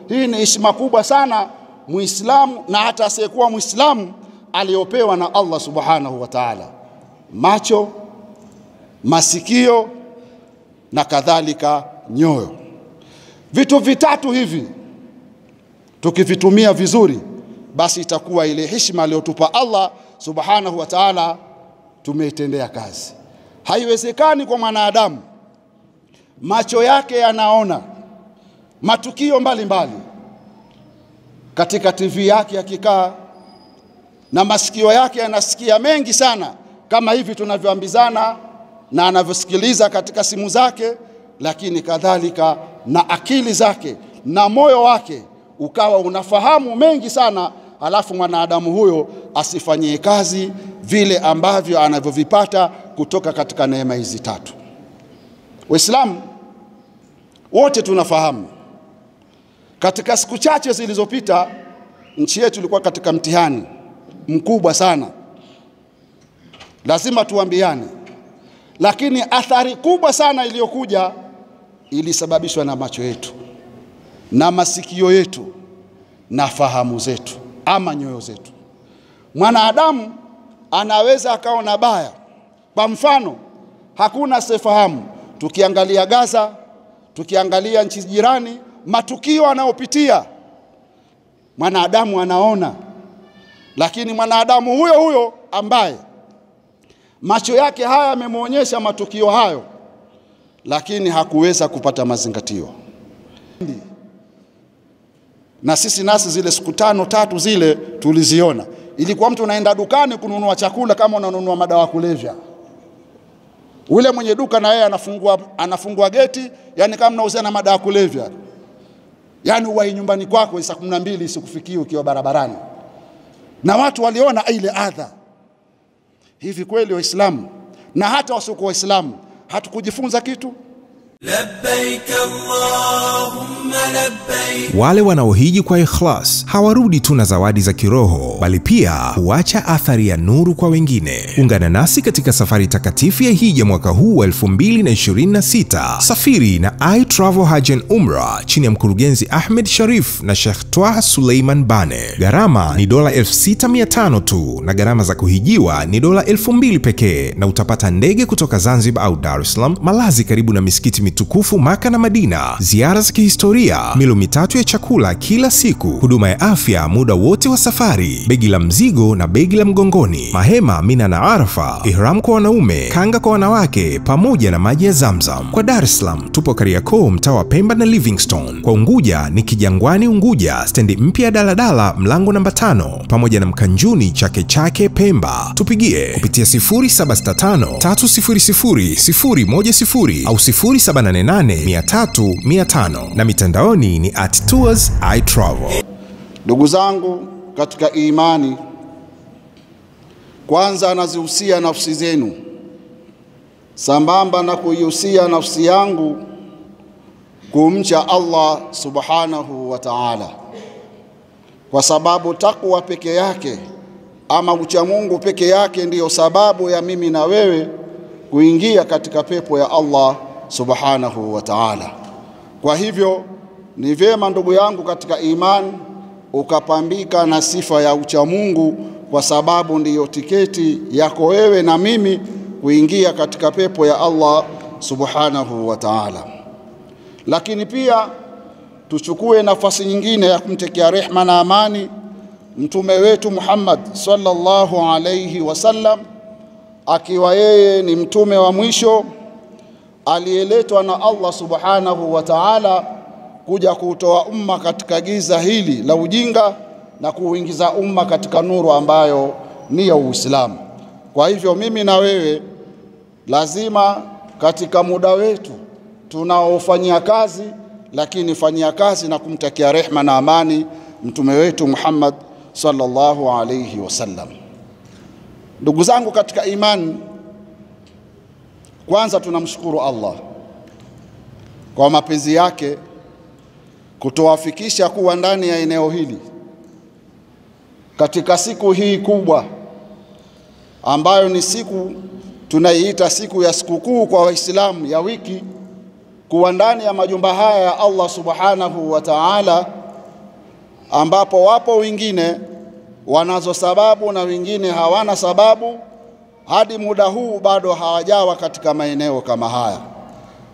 Hii ni heshima kubwa sana Muislamu na hata asiyekuwa Muislamu aliyopewa na Allah Subhanahu wa Ta'ala. Macho, masikio na kadhalika nyoyo. Vitu vitatu hivi tukivitumia vizuri, basi itakuwa ile heshima aliyotupa Allah Subhanahu wa Ta'ala tumeitendea kazi. Haiwezekani kwa mwanadamu macho yake yanaona matukio mbalimbali katika TV yake akikaa, na masikio yake yanasikia mengi sana kama hivi tunavyoambizana na anavyosikiliza katika simu zake, lakini kadhalika na akili zake na moyo wake ukawa unafahamu mengi sana, alafu mwanadamu huyo asifanyie kazi vile ambavyo anavyovipata kutoka katika neema hizi tatu. Waislamu wote tunafahamu katika siku chache zilizopita nchi yetu ilikuwa katika mtihani mkubwa sana, lazima tuambiane, lakini athari kubwa sana iliyokuja ilisababishwa na macho yetu na masikio yetu na fahamu zetu ama nyoyo zetu. Mwanadamu anaweza akaona baya. Kwa mfano, hakuna sifahamu, tukiangalia Gaza, tukiangalia nchi jirani, matukio anayopitia mwanadamu anaona, lakini mwanadamu huyo huyo ambaye macho yake haya yamemuonyesha matukio hayo, lakini hakuweza kupata mazingatio. Na sisi nasi zile siku 5 zile tuliziona. Ilikuwa mtu unaenda dukani kununua chakula kama unanunua madawa kulevya. Ule mwenye duka na yeye anafungua geti, yani kama unauza na madawa kulevya. Yani uwai nyumbani kwako saa 12 isikufikie ukiwa barabarani. Na watu waliona ile adha. Hivi kweli Waislamu na hata wasiokuwa Waislamu hatukujifunza kitu? Labbaik Allahumma labbaik. Wale wanaohiji kwa ikhlas hawarudi tu na zawadi za kiroho, bali pia huacha athari ya nuru kwa wengine. Ungana nasi katika safari takatifu ya hija mwaka huu wa 2026. Safiri na iTravel Hajj and Umrah chini ya mkurugenzi Ahmed Sharif na Sheikh Twaha Suleiman Bane. Gharama ni dola 6500 tu na gharama za kuhijiwa ni dola 2000 pekee, na utapata ndege kutoka Zanzibar au Dar es Salaam, malazi karibu na misikiti tukufu Maka na Madina, ziara za kihistoria, milo 3 ya chakula kila siku, huduma ya afya muda wote wa safari, begi la mzigo na begi la mgongoni, mahema Mina na Arafa, ihram kwa wanaume, kanga kwa wanawake, pamoja na maji ya Zamzam. Kwa Dar es Salaam tupo Kariakoo, mtaa wa Pemba na Livingstone. Kwa Unguja ni Kijangwani Unguja, stendi mpya daladala mlango namba 5, pamoja na Mkanjuni Chake Chake Pemba. Tupigie kupitia 0765 300 010 au 0788 na mitandaoni ni @tours_itravel. Ndugu zangu katika imani, kwanza nazihusia nafsi zenu sambamba na kuihusia nafsi yangu kumcha Allah Subhanahu wa Ta'ala, kwa sababu takwa peke yake ama ucha Mungu peke yake ndiyo sababu ya mimi na wewe kuingia katika pepo ya Allah Subhanahu wa Ta'ala. Kwa hivyo ni vyema ndugu yangu katika imani ukapambika na sifa ya ucha Mungu, kwa sababu ndiyo tiketi yako wewe na mimi kuingia katika pepo ya Allah Subhanahu wa Ta'ala. Lakini pia tuchukue nafasi nyingine ya kumtekea rehma na amani mtume wetu Muhammad sallallahu alayhi wasallam, akiwa yeye ni mtume wa mwisho aliyeletwa na Allah Subhanahu wa Ta'ala kuja kutoa umma katika giza hili la ujinga na kuingiza umma katika nuru ambayo ni ya Uislamu. Kwa hivyo mimi na wewe lazima katika muda wetu tunaofanyia kazi, lakini fanyia kazi na kumtakia rehma na amani mtume wetu Muhammad sallallahu alayhi wasallam. Ndugu zangu katika imani, kwanza tunamshukuru Allah kwa mapenzi yake kutowafikisha kuwa ndani ya eneo hili katika siku hii kubwa ambayo ni siku tunaiita siku ya sikukuu kwa Waislamu ya wiki, kuwa ndani ya majumba haya ya Allah subhanahu wa ta'ala, ambapo wapo wengine wanazo sababu na wengine hawana sababu, hadi muda huu bado hawajawa katika maeneo kama haya.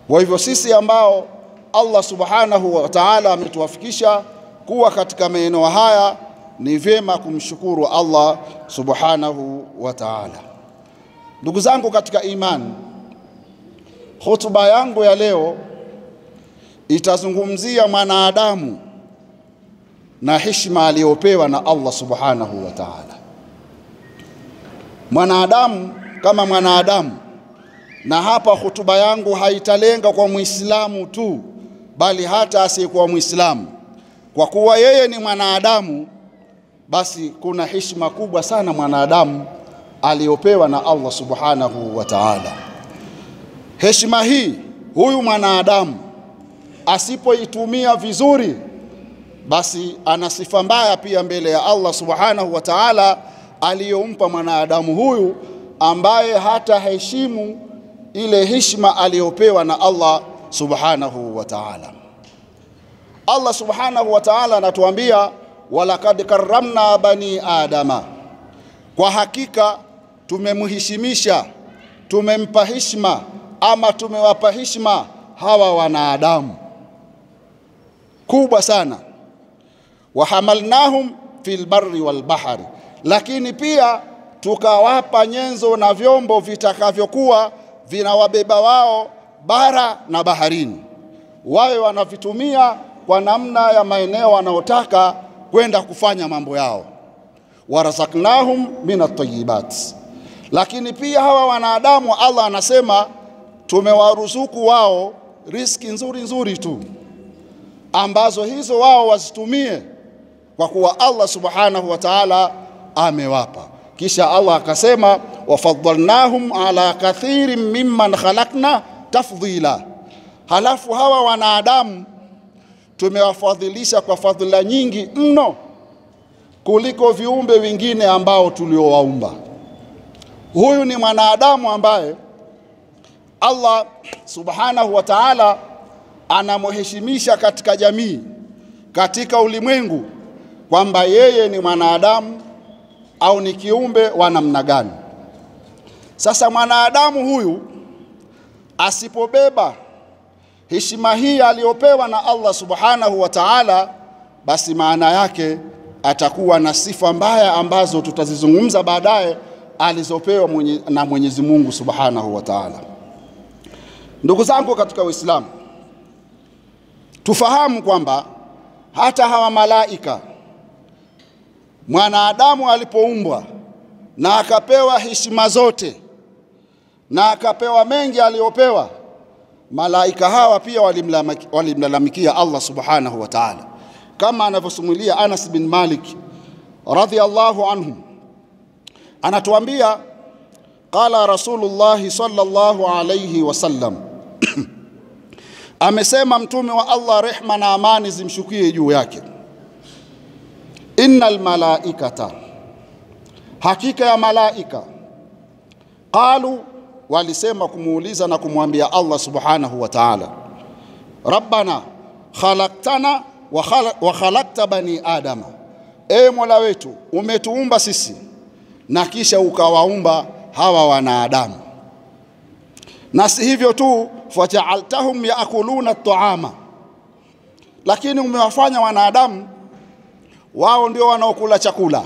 Kwa hivyo sisi ambao Allah subhanahu wa ta'ala ametuwafikisha kuwa katika maeneo haya, ni vyema kumshukuru Allah subhanahu wa ta'ala. Ndugu zangu katika imani, hotuba yangu ya leo itazungumzia mwanadamu na heshima aliyopewa na Allah subhanahu wa ta'ala. Mwanadamu kama mwanadamu, na hapa hotuba yangu haitalenga kwa Muislamu tu, bali hata asiyekuwa Muislamu. Kwa kuwa yeye ni mwanadamu, basi kuna heshima kubwa sana mwanadamu aliyopewa na Allah subhanahu wa ta'ala. Heshima hii huyu mwanadamu asipoitumia vizuri, basi ana sifa mbaya pia mbele ya Allah subhanahu wa ta'ala aliyompa mwanadamu huyu, ambaye hata heshimu ile heshima aliyopewa na Allah subhanahu wa ta'ala. Allah subhanahu wa ta'ala anatuambia, walaqad karramna bani adama, kwa hakika tumemheshimisha, tumempa heshima ama tumewapa heshima hawa wanadamu kubwa sana. Wahamalnahum fil barri wal bahari, lakini pia tukawapa nyenzo na vyombo vitakavyokuwa vinawabeba wao bara na baharini, wawe wanavitumia kwa namna ya maeneo wanaotaka kwenda kufanya mambo yao. Warazaknahum minat tayyibat, lakini pia hawa wanadamu Allah anasema tumewaruzuku wao riziki nzuri nzuri tu, ambazo hizo wao wazitumie kwa kuwa Allah subhanahu wa ta'ala amewapa. Kisha Allah akasema, wafaddalnahum ala kathirin mimman khalaqna tafdhila, halafu hawa wanadamu tumewafadhilisha kwa fadhila nyingi mno kuliko viumbe wengine ambao tuliowaumba. Huyu ni mwanadamu ambaye Allah subhanahu wa ta'ala anamheshimisha katika jamii, katika ulimwengu, kwamba yeye ni mwanadamu au ni kiumbe wa namna gani. Sasa mwanadamu huyu asipobeba heshima hii aliyopewa na Allah subhanahu wa ta'ala, basi maana yake atakuwa na sifa mbaya ambazo tutazizungumza baadaye alizopewa na Mwenyezi Mungu subhanahu wa ta'ala. Ndugu zangu katika Uislamu, tufahamu kwamba hata hawa malaika, mwanadamu alipoumbwa na akapewa heshima zote na akapewa mengi aliyopewa, malaika hawa pia walimlalamikia Allah subhanahu wa ta'ala, kama anavyosimulia Anas bin Malik radhiyallahu anhu. Anatuambia, qala Rasulullah sallallahu alayhi wasallam, amesema mtume wa Allah, rehma na amani zimshukie juu yake, innal malaikata, hakika ya malaika, qalu, walisema kumuuliza na kumwambia Allah subhanahu wa ta'ala, rabbana khalaqtana wa khalaqta bani adama, e Mola wetu umetuumba sisi na kisha ukawaumba hawa wanadamu, na si hivyo tu, faja'altahum yaakuluna at-ta'ama, lakini umewafanya wanadamu wao ndio wanaokula chakula,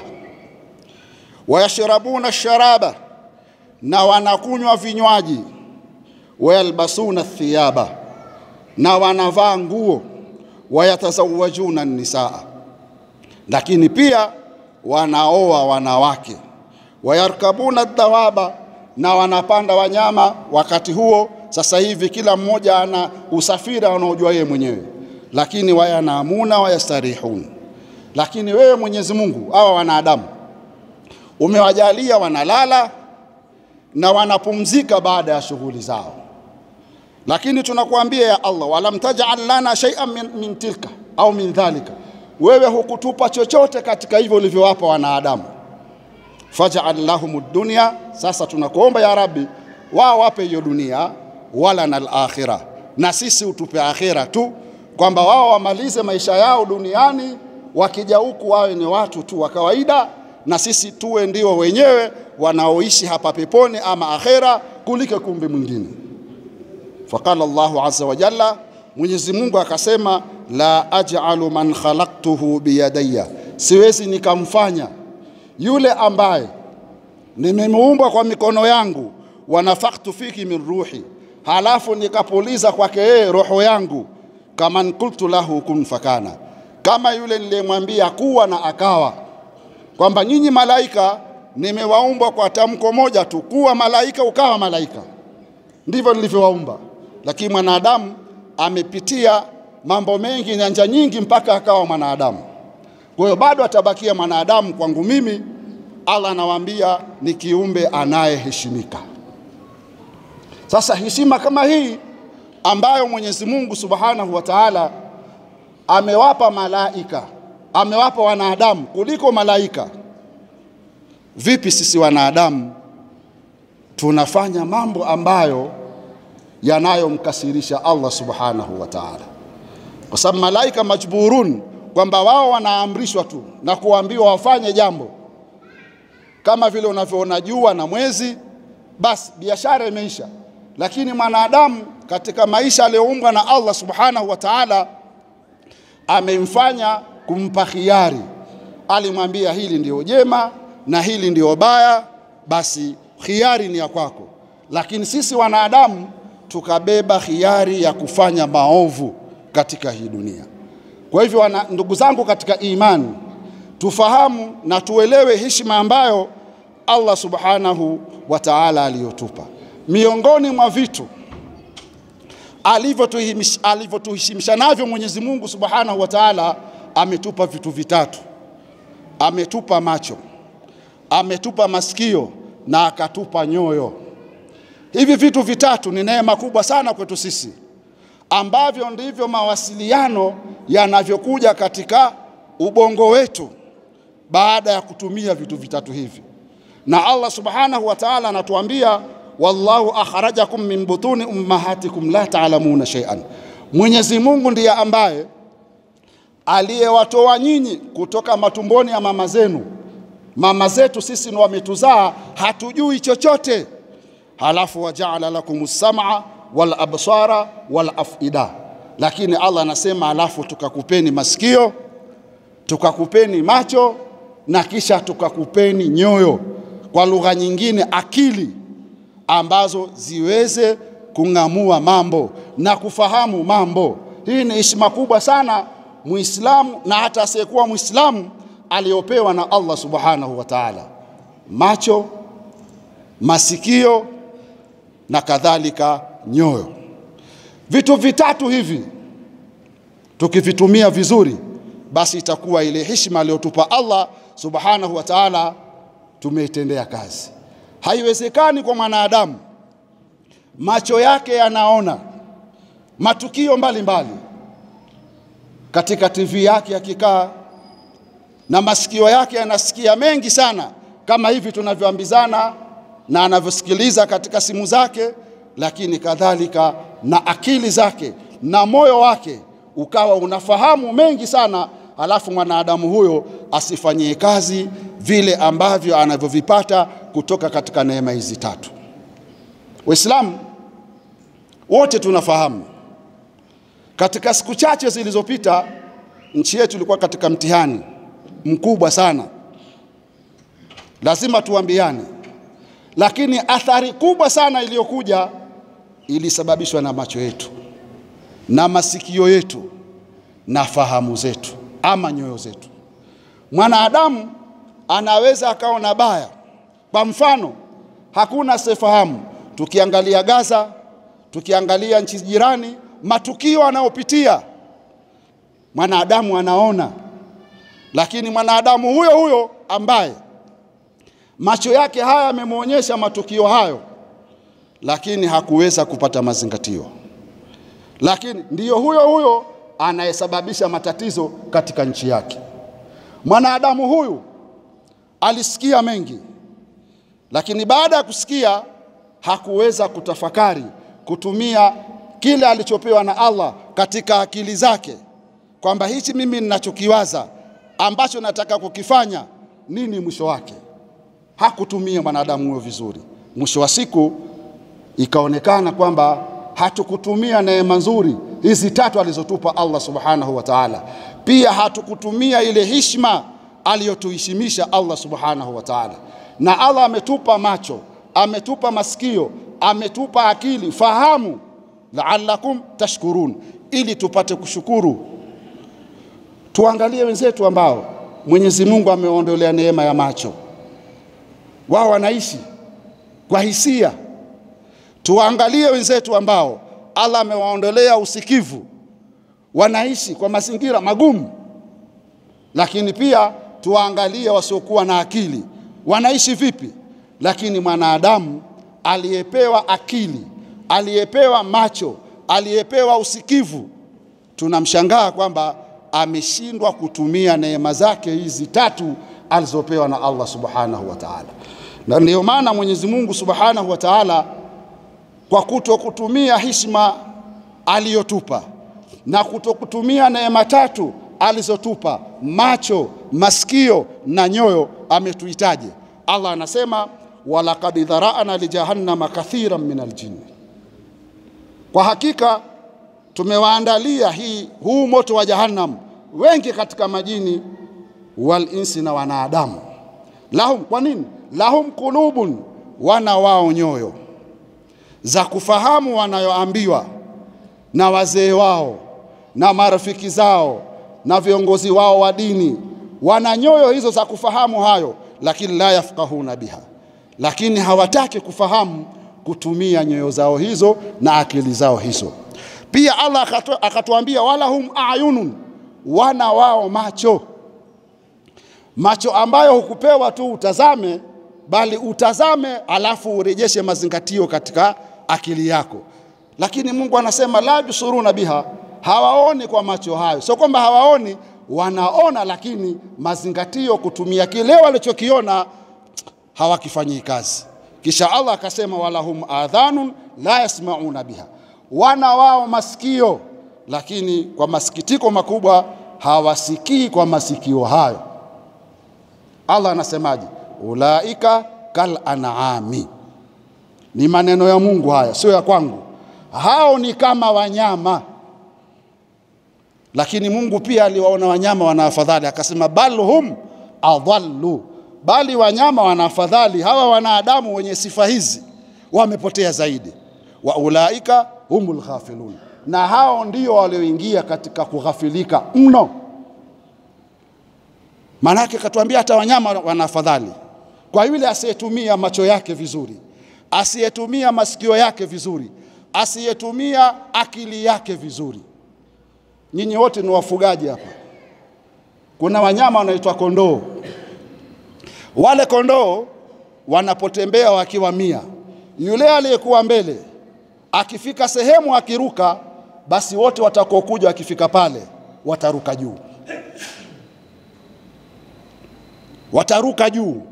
wayashrabuna ash-sharaba, na wanakunywa vinywaji, wayalbasuna thiyaba, na wanavaa nguo, wayatazawajuna an-nisaa, lakini pia wanaoa wanawake, wayarkabuna ad-dawaba, na wanapanda wanyama. Wakati huo sasa hivi kila mmoja ana usafiri anaojua yeye mwenyewe, lakini wayanamuna wayastarihun. Lakini wewe Mwenyezi Mungu hawa wanadamu umewajalia wanalala na wanapumzika baada ya shughuli zao, lakini tunakuambia ya Allah, walam taj'al lana shay'an min tilka au min dhalika, wewe hukutupa chochote katika hivyo ulivyowapa wanadamu. Faj'al lahumud dunya, sasa tunakuomba ya Rabbi wao wape hiyo dunia, wala na al-akhirah, na sisi utupe akhera tu, kwamba wao wamalize maisha yao duniani, wakija huku wawe ni watu tu wa kawaida, na sisi tuwe ndio wenyewe wanaoishi hapa peponi ama akhera kuliko kumbe mwingine. Faqala Allahu azza wa jalla, Mwenyezi Mungu akasema, la aj'alu man khalaqtuhu biyadayya, siwezi nikamfanya yule ambaye nimemuumba kwa mikono yangu, wa nafakhtu fiki min ruhi, halafu nikapuliza kwake yeye roho yangu, kama qultu lahu kun fakana, kama yule nilimwambia kuwa na akawa. Kwamba nyinyi malaika nimewaumba kwa tamko moja tu, kuwa malaika ukawa malaika, ndivyo nilivyowaumba. Lakini mwanadamu amepitia mambo mengi, nyanja nyingi, mpaka akawa mwanadamu. Kwa hiyo bado atabakia mwanadamu kwangu mimi. Allah anawaambia ni kiumbe anayeheshimika. Sasa heshima kama hii ambayo Mwenyezi Mungu Subhanahu wa Ta'ala amewapa malaika, amewapa wanadamu kuliko malaika, vipi sisi wanadamu tunafanya mambo ambayo yanayomkasirisha Allah Subhanahu wa Ta'ala? Kwa sababu malaika majburun, kwamba wao wanaamrishwa tu na kuambiwa wafanye jambo, kama vile unavyoona jua na mwezi, basi biashara imeisha. Lakini mwanadamu katika maisha aliyoumbwa na Allah Subhanahu wa Ta'ala amemfanya kumpa khiari. Alimwambia hili ndio jema na hili ndio baya, basi khiari ni ya kwako. Lakini sisi wanadamu tukabeba khiari ya kufanya maovu katika hii dunia. Kwa hivyo ndugu zangu katika imani, tufahamu na tuelewe heshima ambayo Allah Subhanahu wa Ta'ala aliyotupa. Miongoni mwa vitu alivyotuheshimisha navyo Mwenyezi Mungu Subhanahu wa Ta'ala, ametupa vitu vitatu. Ametupa macho, ametupa masikio, na akatupa nyoyo. Hivi vitu vitatu ni neema kubwa sana kwetu sisi, ambavyo ndivyo mawasiliano yanavyokuja katika ubongo wetu baada ya kutumia vitu vitatu hivi. Na Allah Subhanahu wa Ta'ala anatuambia, wallahu akhrajakum min butuni ummahatikum la ta'lamuna shay'an. Mwenyezi Mungu ndiye ambaye aliyewatoa nyinyi kutoka matumboni ya mama zenu. Mama zetu sisi ni wametuzaa, hatujui chochote. Halafu waja'ala lakumus sam'a wal absara wal afida. Lakini Allah anasema halafu tukakupeni masikio, tukakupeni macho, na kisha tukakupeni nyoyo, kwa lugha nyingine akili, ambazo ziweze kungamua mambo na kufahamu mambo. Hii ni heshima kubwa sana Muislamu na hata asiyekuwa Muislamu aliyopewa na Allah Subhanahu wa Ta'ala. Macho, masikio na kadhalika nyoyo. Vitu vitatu hivi tukivitumia vizuri, basi itakuwa ile heshima aliyotupa Allah Subhanahu wa Ta'ala tumeitendea kazi. Haiwezekani kwa mwanadamu macho yake yanaona matukio mbalimbali katika TV yake akikaa, na masikio yake yanasikia mengi sana kama hivi tunavyoambizana, na anavyosikiliza katika simu zake, lakini kadhalika na akili zake na moyo wake ukawa unafahamu mengi sana, alafu mwanadamu huyo asifanyie kazi vile ambavyo anavyovipata kutoka katika neema hizi tatu. Waislamu wote tunafahamu, katika siku chache zilizopita nchi yetu ilikuwa katika mtihani mkubwa sana, lazima tuambiane. Lakini athari kubwa sana iliyokuja ilisababishwa na macho yetu na masikio yetu na fahamu zetu ama nyoyo zetu. Mwanadamu anaweza akaona baya. Kwa mfano, hakuna sifahamu, tukiangalia Gaza, tukiangalia nchi jirani, matukio anayopitia mwanadamu anaona. Lakini mwanadamu huyo huyo ambaye macho yake haya yamemuonyesha matukio hayo, lakini hakuweza kupata mazingatio, lakini ndiyo huyo huyo anayesababisha matatizo katika nchi yake. Mwanadamu huyu alisikia mengi, lakini baada ya kusikia hakuweza kutafakari, kutumia kile alichopewa na Allah katika akili zake, kwamba hichi mimi ninachokiwaza ambacho nataka kukifanya nini mwisho wake. Hakutumia mwanadamu huyo vizuri. Mwisho wa siku ikaonekana kwamba hatukutumia neema nzuri hizi tatu alizotupa Allah subhanahu wa ta'ala. Pia hatukutumia ile heshima aliyotuheshimisha Allah subhanahu wa ta'ala. Na Allah ametupa macho, ametupa masikio, ametupa akili, fahamu, la'allakum tashkurun, ili tupate kushukuru. Tuangalie wenzetu ambao Mwenyezi Mungu ameondolea neema ya macho. Wao wanaishi kwa hisia. Tuangalie wenzetu ambao Allah amewaondolea usikivu, wanaishi kwa mazingira magumu. Lakini pia tuangalie wasiokuwa na akili, wanaishi vipi. Lakini mwanadamu aliyepewa akili, aliyepewa macho, aliyepewa usikivu, tunamshangaa kwamba ameshindwa kutumia neema zake hizi tatu alizopewa na Allah subhanahu wa ta'ala. Na ndio maana Mwenyezi Mungu subhanahu wa ta'ala, kwa kutokutumia heshima aliyotupa na kutokutumia neema tatu alizotupa, macho, masikio na nyoyo, ametuhitaji. Allah anasema walaqad dhara'na li jahannama kathiran minal jinni, kwa hakika tumewaandalia huu moto wa jahannam wengi katika majini wal insi, na wanadamu. Lahum, kwa nini? Lahum qulubun, wana wao nyoyo za kufahamu wanayoambiwa na wazee wao na marafiki zao na viongozi wao wa dini. Wana nyoyo hizo za kufahamu hayo, lakini la yafqahuna biha, lakini hawataki kufahamu kutumia nyoyo zao hizo na akili zao hizo. Pia Allah akatuambia walahum ayunun, wana wao macho. Macho ambayo hukupewa tu utazame, bali utazame alafu urejeshe mazingatio katika akili yako. Lakini Mungu anasema la yusuruna biha, hawaoni kwa macho hayo. Sio kwamba hawaoni, wanaona, lakini mazingatio kutumia kile walichokiona hawakifanyii kazi. Kisha Allah akasema walahum adhanun la yasmauna biha, wana wao masikio, lakini kwa masikitiko makubwa hawasikii kwa masikio hayo. Allah anasemaje? Ulaika kal an'ami. Ni maneno ya Mungu haya, sio ya kwangu. Hao ni kama wanyama. Lakini Mungu pia aliwaona wanyama wana afadhali, akasema balhum adhallu, bali wanyama wana afadhali, hawa wanadamu wenye sifa hizi wamepotea zaidi. Wa ulaika humul ghafilun, na hao ndio walioingia katika kughafilika mno. Manake katuambia hata wanyama wana afadhali kwa yule asiyetumia macho yake vizuri, asiyetumia masikio yake vizuri, asiyetumia akili yake vizuri. Nyinyi wote ni wafugaji hapa. Kuna wanyama wanaitwa kondoo. Wale kondoo wanapotembea wakiwa 100, yule aliyekuwa mbele akifika sehemu akiruka, basi wote watakokuja akifika pale wataruka juu. Wataruka juu.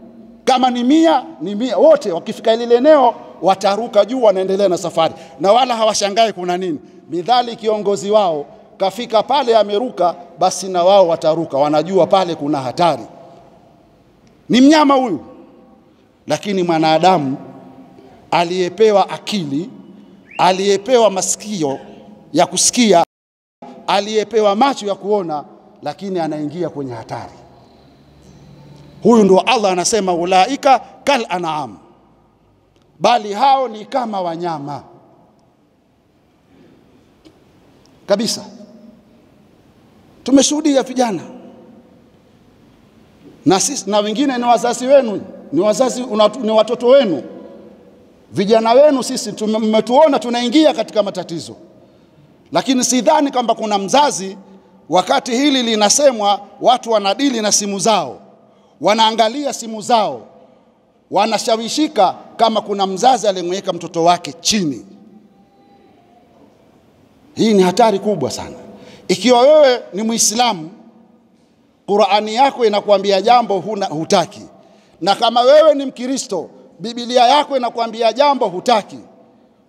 Kama ni 100 ni 100, wote wakifika ile eneo wataruka juu, wanaendelea na safari, na wala hawashangai kuna nini. Midhali kiongozi wao kafika pale ameruka, basi na wao wataruka, wanajua pale kuna hatari. Ni mnyama huyu. Lakini mwanadamu aliyepewa akili, aliyepewa masikio ya kusikia, aliyepewa macho ya kuona, lakini anaingia kwenye hatari. Huyu ndio Allah anasema ulaika kal an'am, bali hao ni kama wanyama kabisa. Tumeshuhudia vijana, na sisi na wengine ni wazazi wenu, ni watoto wenu, vijana wenu, sisi mmetuona tunaingia katika matatizo. Lakini sidhani kwamba kuna mzazi, wakati hili linasemwa, watu wanadili na simu zao, wanaangalia simu zao, wanashawishika, kama kuna mzazi aliyemweka mtoto wake chini. Hii ni hatari kubwa sana. Ikiwa wewe ni Muislamu, Qur'ani yako inakuambia jambo hutaki, na kama wewe ni Mkristo, Biblia yako inakuambia jambo hutaki,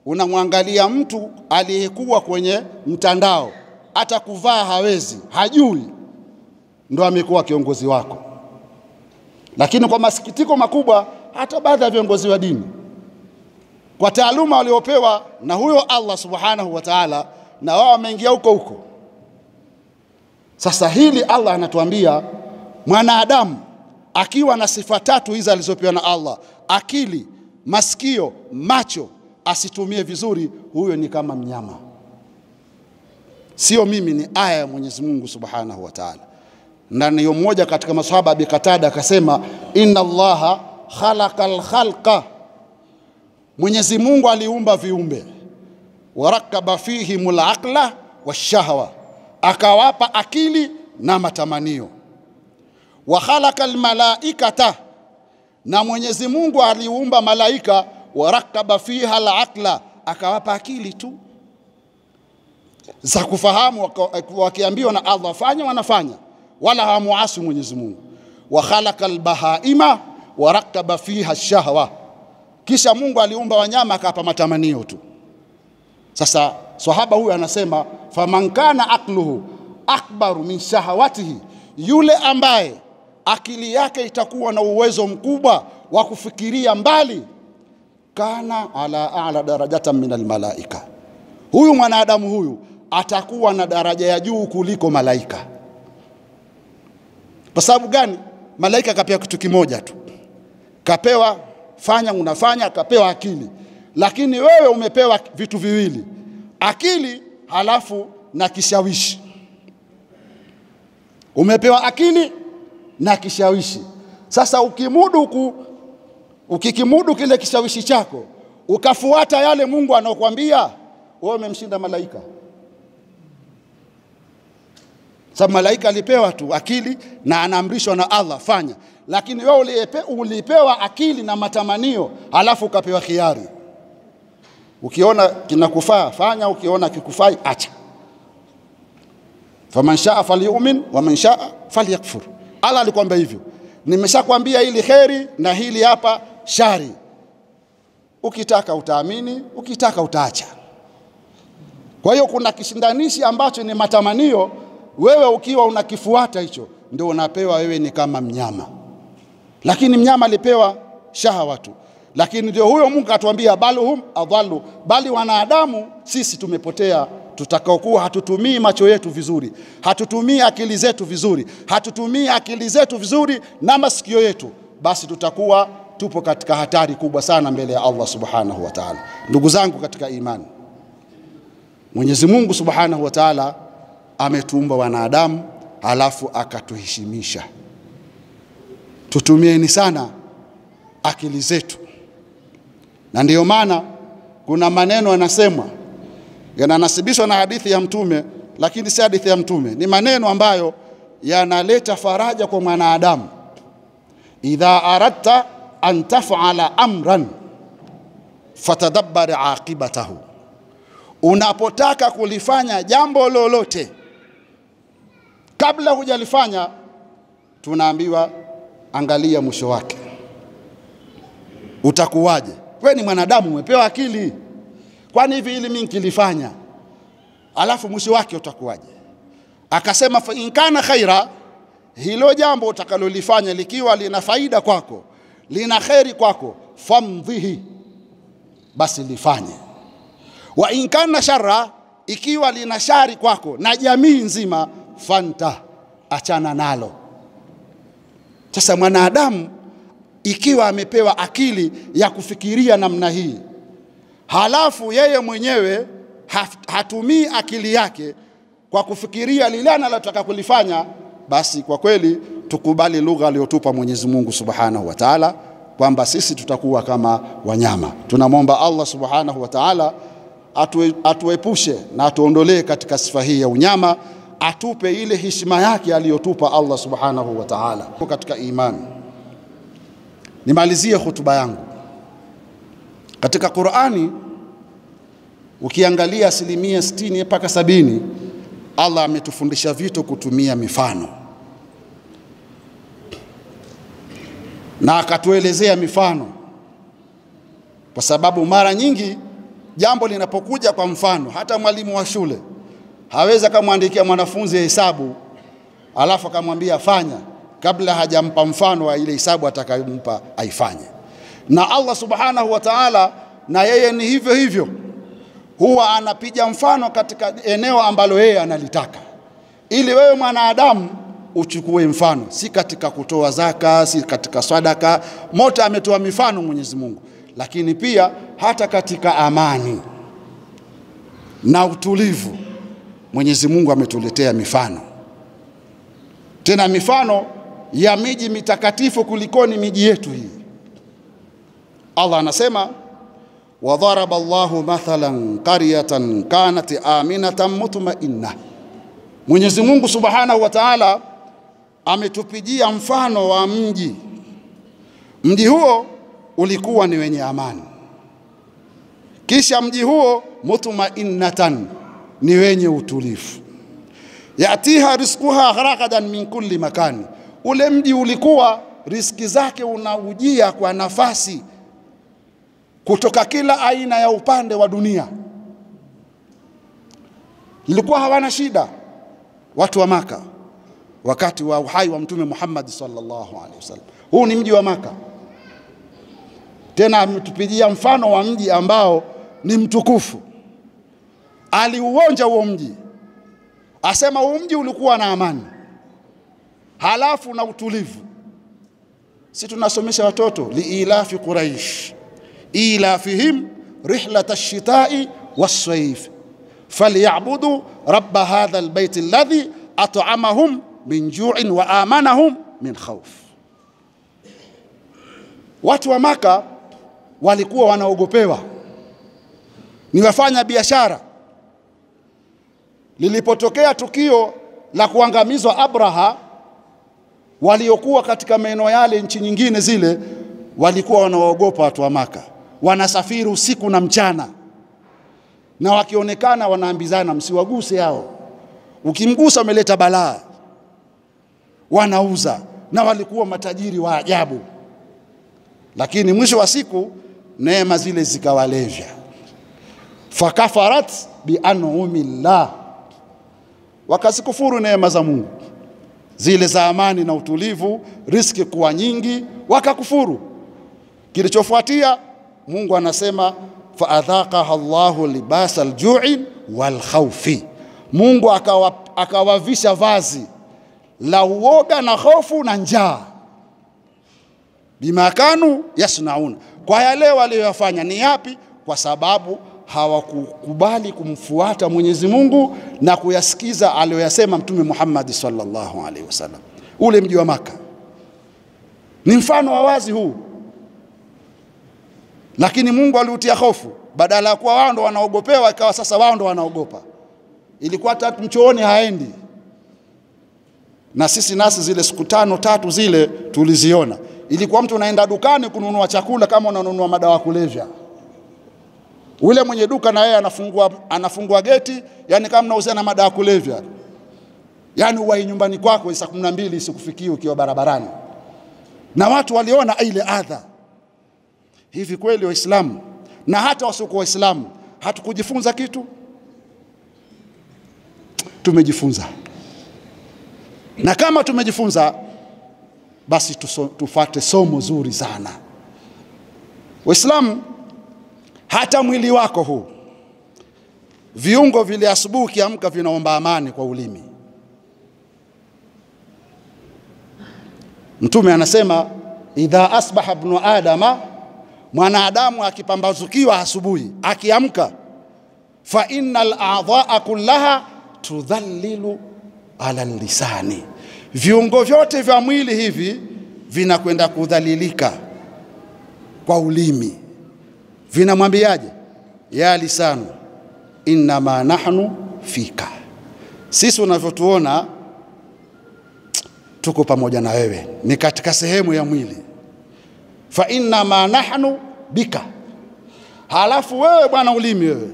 unamwangalia mtu aliyekuwa kwenye mtandao, hata kuvaa hawezi, hajui, ndo amekuwa kiongozi wako. Lakini kwa masikitiko makubwa, hata baadhi ya viongozi wa dini kwa taaluma waliopewa na huyo Allah subhanahu wa ta'ala, na wao wameingia huko. Sasa hili Allah anatuambia mwanadamu akiwa na sifa tatu hizi alizopewa na Allah, akili, masikio, macho, asitumie vizuri, huyo ni kama mnyama. Sio mimi, ni aya ya Mwenyezi Mungu subhanahu wa ta'ala. Na niyo mmoja katika maswahaba Abi Qatada akasema, inna Allaha khalaqal khalqa, Mwenyezi Mungu aliumba viumbe, warakaba fihimul aqla washahwa, akawapa akili na matamanio. Wa khalaqal malaikata, na Mwenyezi Mungu aliumba malaika, warakaba fiha al-aqla, akawapa akili tu za kufahamu, wakiambiwa na Allah fanya wanafanya, wala hamuasi Mwenyezi Mungu. Wa khalaqal bahaima warakaba fiha ash-shahwa, kisha Mungu aliumba wanyama akawapa matamanio tu. Sasa sahaba huyu anasema, faman kana aqluhu akbaru min shahawatihi, yule ambaye akili yake itakuwa na uwezo mkubwa wa kufikiria mbali, kana ala a'la darajatan min almalaika, huyu mwanadamu huyu atakuwa na daraja ya juu kuliko malaika. Kwa sababu gani? Malaika kapewa kitu kimoja tu, kapewa fanya unafanya, kapewa akili. Lakini wewe umepewa vitu viwili, akili halafu na kishawishi. Umepewa akili na kishawishi. Sasa ukikimudu kile kishawishi chako, ukafuata yale Mungu anakuambia, wewe umemshinda malaika. Sababu malaika alipewa tu akili na anaamrishwa na Allah fanya, lakini wewe ulipewa akili na matamanio, halafu ukapewa khiari. Ukiona kinakufaa fanya, ukiona kikufai acha. Faman shaa falyu'min wa man shaa falyakfur. Allah alikwambia hivyo, nimeshakwambia hili kheri na hili hapa shari, ukitaka utaamini, ukitaka utaacha. Kwa hiyo kuna kishindanishi ambacho ni matamanio, wewe ukiwa unakifuata hicho, ndio unapewa wewe ni kama mnyama. Lakini mnyama alipewa shahawa tu. Lakini ndio huyo Mungu atuambia, baluhum adhallu, bali wanadamu sisi tumepotea, tutakaokuwa hatutumii macho yetu vizuri, hatutumii akili zetu vizuri, hatutumii akili zetu vizuri na masikio yetu, basi tutakuwa tupo katika hatari kubwa sana mbele ya Allah subhanahu wa ta'ala. Ndugu zangu katika imani, Mwenyezi Mungu subhanahu wa ta'ala ametuumba wanadamu, halafu akatuheshimisha. Tutumieni sana akili zetu. Na ndiyo maana kuna maneno yanasemwa, yananasibishwa na hadithi ya Mtume, lakini si hadithi ya Mtume, ni maneno ambayo yanaleta faraja kwa mwanadamu. Idha aradta an taf'ala amran fatadabbar aqibatahu, unapotaka kulifanya jambo lolote, kabla hujalifanya tunaambiwa angalia mwisho wake utakuwaje. Wewe ni mwanadamu, umepewa akili, kwani hivi ili mimi nikilifanya alafu mwisho wake utakuwaje? Akasema fa in kana khaira, hilo jambo utakalolifanya likiwa lina faida kwako, lina khairi kwako, famdhihi, basi lifanye. Wa in kana sharra, ikiwa lina shari kwako na jamii nzima, fanta, achana nalo. Sasa mwanadamu ikiwa amepewa akili ya kufikiria namna hii, halafu yeye mwenyewe hatumii akili yake kwa kufikiria lile analotaka kulifanya, basi kwa kweli tukubali lugha aliyotupa Mwenyezi Mungu subhanahu wa ta'ala, kwamba sisi tutakuwa kama wanyama. Tunamwomba Allah subhanahu wa ta'ala atuepushe na atuondolee katika sifa hii ya unyama, atupe ile heshima yake aliyotupa Allah subhanahu wa ta'ala. Katika imani, nimalizie hutuba yangu. Katika Qur'ani ukiangalia 60% mpaka 70, Allah ametufundisha vitu kutumia mifano, na akatuelezea mifano, kwa sababu mara nyingi jambo linapokuja kwa mfano, hata mwalimu wa shule hawezi kumwandikia mwanafunzi hesabu alafu akamwambia fanya kabla hajampa mfano wa ile hesabu atakayompa aifanye. Na Allah subhanahu wa ta'ala na yeye ni hivyo hivyo, huwa anapiga mfano katika eneo ambalo yeye analitaka, ili wewe mwanadamu uchukue mfano, si katika kutoa zaka, si katika sadaka. Mote ametoa mifano Mwenyezi Mungu, lakini pia hata katika amani na utulivu Mwenyezi Mungu ametuletea mifano, tena mifano ya miji mitakatifu kulikoni miji yetu hii. Allah anasema وضرب الله مثلا قرية كانت آمنة مطمئنة. Mwenyezi Mungu Subhanahu wa Ta'ala ametupigia mfano wa mji. Mji huo ulikuwa ni wenye amani. Kisha mji huo mutmainnatan, ni wenye utulivu. Yatiha rizquha ragadan min kulli makani. Ule mji ulikuwa riziki zake unaujia kwa nafasi kutoka kila aina ya upande wa dunia. Ilikuwa hawana shida watu wa Maka wakati wa uhai wa Mtume Muhammad sallallahu alaihi wasallam. Huu ni mji wa Maka. Tena ametupigia mfano wa mji ambao ni mtukufu. Aliuonja huo mji, asema huo mji ulikuwa na amani, halafu na utulivu. Sisi tunasomesha watoto liilafi Quraish ilafihim rihlata ash-shita'i was-sayf falyabudu rabb hadha al-bayt alladhi at'amahum min ju'in wa amanahum min khawf. Watu wa Maka walikuwa wanaogopewa, ni wafanya biashara. Lilipotokea tukio la kuangamizwa Abraha, waliokuwa katika maeneo yale nchi nyingine zile walikuwa wanaogopa watu wa Maka. Wanasafiri usiku na mchana, na wakionekana wanaambizana msiwaguse hao, ukimgusa umeleta balaa. Wanauza, na walikuwa matajiri wa ajabu. Lakini mwisho wa siku neema zile zikawalevya. Fakafarat bi an'umillah, wakazikufuru neema za Mungu zile za amani na utulivu, riziki kuwa nyingi, wakakufuru. Kilichofuatia Mungu anasema faadhaqaha Allahu libasal ju'i wal khawfi. Mungu akawavisha vazi la uoga na hofu na njaa, bima kanu yasnaun, kwa yale waliyofanya. Ni yapi? Kwa sababu hawakukubali kumfuata Mwenyezi Mungu na kuyasikiza aliyosema Mtume Muhammad sallallahu alaihi wasallam. Ule mji wa Maka ni mfano wa wazi huu. Lakini Mungu aliutia hofu, badala ya kuwa wao ndo wanaogopewa ikawa sasa wao ndo wanaogopa. Ilikuwa hata mchooni haendi. Na sisi nasi zile siku 5 zile tuliziona. Ilikuwa mtu unaenda dukani kununua chakula kama unanunua madawa kulevya. Ule mwenye duka na yeye anafungua geti, yani kama unauza na madawa kulevya. Yani uwai nyumbani kwako saa 12 isikufikie ukiwa barabarani. Na watu waliona ile adha. Hivi kweli Waislamu na hata wasiokuwa Waislamu hatukujifunza kitu? Tumejifunza. Na kama tumejifunza, basi tufate somo zuri sana. Waislamu, hata mwili wako huu, viungo vile asubuhi kiamka vinaomba amani kwa ulimi. Mtume anasema idha asbaha ibn adama, mwanadamu akipambazukiwa asubuhi akiamka, fa innal a'dha'a kullaha tudhallilu ala lisani, viungo vyote vya mwili hivi vinakwenda kudhalilika kwa ulimi. Vinamwambiaje? Ya lisanu inma nahnu fika, sisi unavyotuona tuko pamoja na wewe, ni katika sehemu ya mwili. Fa inma nahnu bika, halafu wewe bwana ulimi, wewe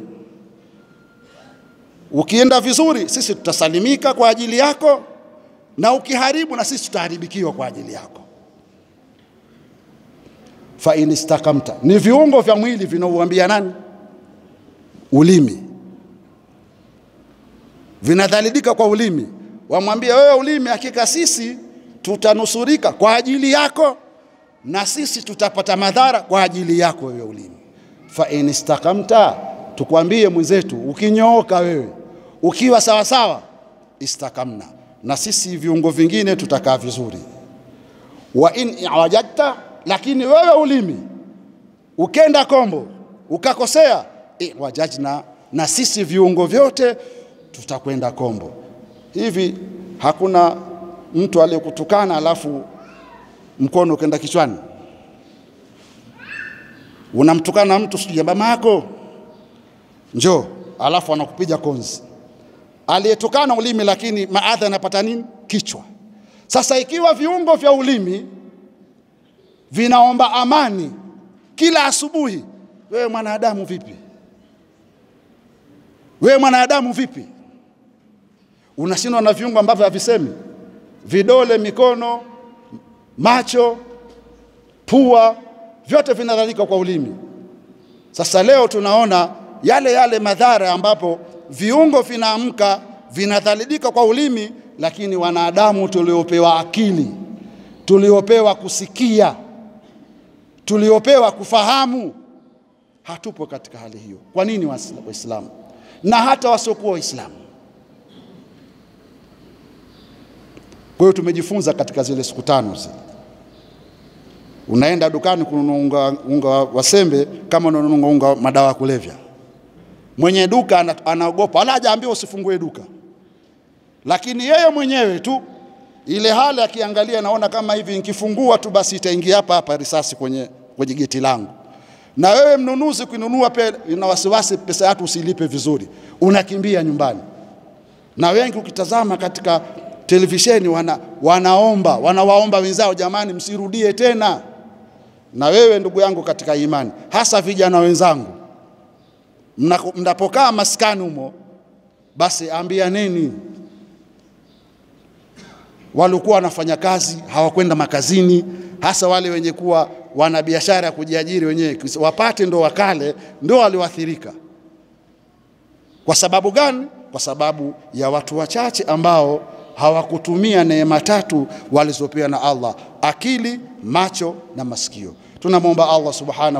ukienda vizuri sisi tutasalimika kwa ajili yako, na ukiharibu na sisi tutaharibikiwa kwa ajili yako. Fa in istakamta, ni viungo vya mwili vinauambia nani? ulimi, vinadhalilika kwa ulimi. Wamwambia wewe ulimi, hakika sisi tutanusurika kwa ajili yako na sisi tutapata madhara kwa ajili yako wewe ulimi. Fa in istaqamta, tukwambie mwenzetu, ukinyooka wewe, ukiwa sawa sawa, istakamna, na sisi viungo vingine tutakaa vizuri. Wa in i'wajadta, lakini wewe ulimi ukenda kombo ukakosea, i'wajajna, na sisi viungo vyote tutakwenda kombo. Hivi hakuna mtu aliyekutukana alafu mkono ukenda kichwani? Unamtukana mtu, sijui mama yako njoo, alafu anakupiga konzi. Aliyetukana ulimi, lakini maadha yanapata nini? Kichwa. Sasa ikiwa viungo vya ulimi vinaomba amani kila asubuhi, wewe mwanadamu vipi? Wewe mwanadamu vipi? Unashindwa na viungo ambavyo havisemi? Vidole, mikono, macho, pua, vyote vinadhalika kwa ulimi. Sasa leo tunaona yale madhara ambapo viungo vinaamka vinadhalilika kwa ulimi, lakini wanadamu tuliopewa akili, tuliopewa kusikia, tuliopewa kufahamu, hatupo katika hali hiyo. Kwa nini Waislamu na hata wasiokuwa Waislamu? Kwa hiyo tumejifunza katika zile siku 5 zile. Unaenda dukani kununua unga wa sembe kama unanunua unga madawa ya kulevya. Mwenye duka anaogopa, wala hajaambiwa usifungue duka. Lakini yeye mwenyewe tu ile hali akiangalia, naona kama hivi nikifungua tu basi itaingia hapa risasi kwenye geti langu. Na wewe mnunuzi kununua ina wasiwasi pesa yako usilipe vizuri, unakimbia nyumbani. Na wengi ukitazama katika televisheni wanawaomba wenzao, jamani msirudie tena. Na wewe ndugu yangu katika imani, hasa vijana wenzangu, mnapokaa maskani humo, basi ambianeni walikuwa wanafanya kazi hawakwenda makazini, hasa wale wenye kuwa wana biashara ya kujiajiri wenyewe, wapate ndo wakale, ndo walioathirika. Kwa sababu gani? Kwa sababu ya watu wachache ambao hawakutumia neema 3 walizopewa na Allah: akili, macho na masikio. Tunamwomba Allah subhanahu